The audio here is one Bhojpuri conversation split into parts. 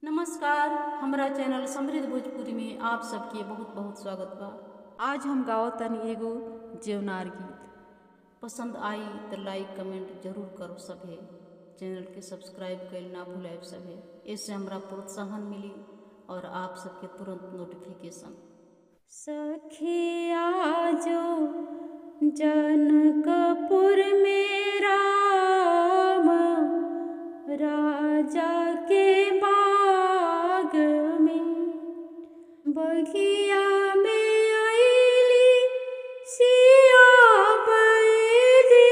नमस्कार। हमारा चैनल समृद्ध भोजपुरी में आप सबके बहुत बहुत स्वागत बा। आज हम गावत तनी एगो जेवनार गीत। पसंद आई तो लाइक कमेंट जरूर करो सभे। चैनल के सब्सक्राइब कइल ना भूलाइब सभे। इससे हमरा प्रोत्साहन मिली और आप सबके तुरंत नोटिफिकेशन। सखिया जो जनकपुर में राम राजा के बाग में बगिया में आईली सिया बैदी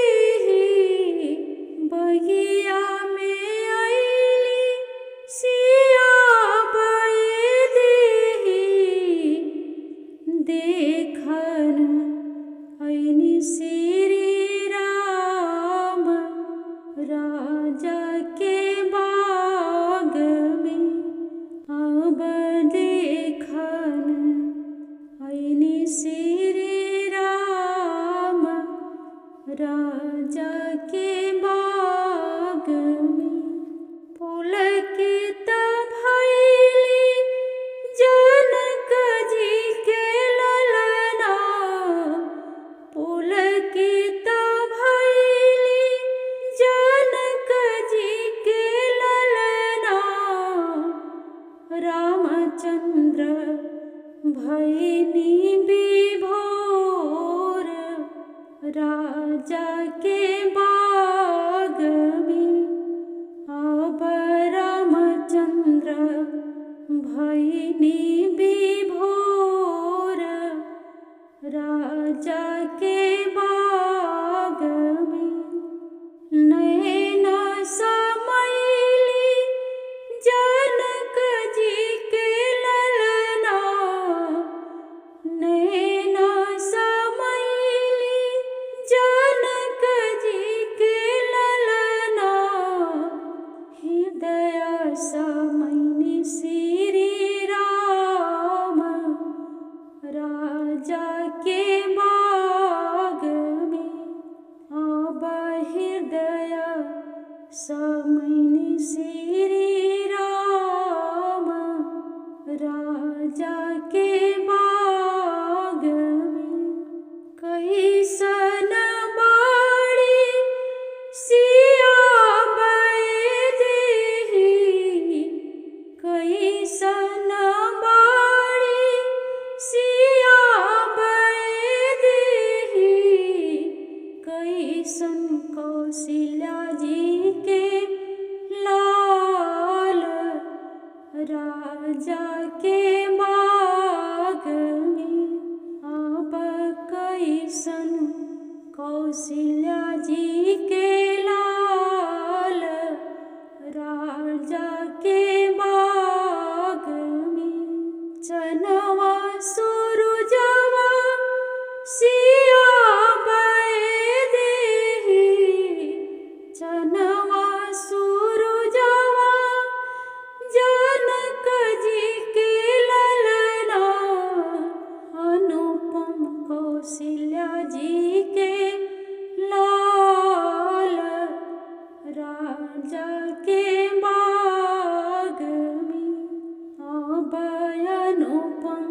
बगिया में आईली सिया बैदी देखन ऐनी श्री राम राजा के बाग में अब देखन ऐनी श्री राम राजा के बाग में पुलकित भइली जनक जी के ललना पुलकित भइली जनक जी के ललना रामचंद्र भइनी विभोर राजा के बाग में अब रामचंद्र भइनी विभोर राजा के बाग में नैन समैली जनक जी के ललना नैन समैली जनक जी के ललना हृदय समैनी श्री राम राजा के बाग में अब हृदय समैनी श्री राम राजा के बाग में कैसन बाड़ी सिया बैदी कैसन बाड़ी सिया बैदी कैसन कौशल्या जी के लाल राजा के बाग में अब कैसन कौशल्या जी के लाल राजा के बाग में चनवा सूरजवा सिया बैदी चनवा सूरजवा जनक जी के ललना अनुपम कौशल्या जी के लाल राजा के बाग में अब अनुपम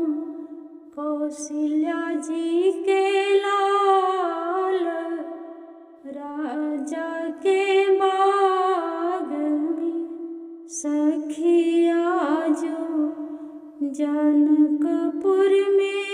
कौशल्या जी के लाल राजा के बाग में सखिया जो जनकपुर में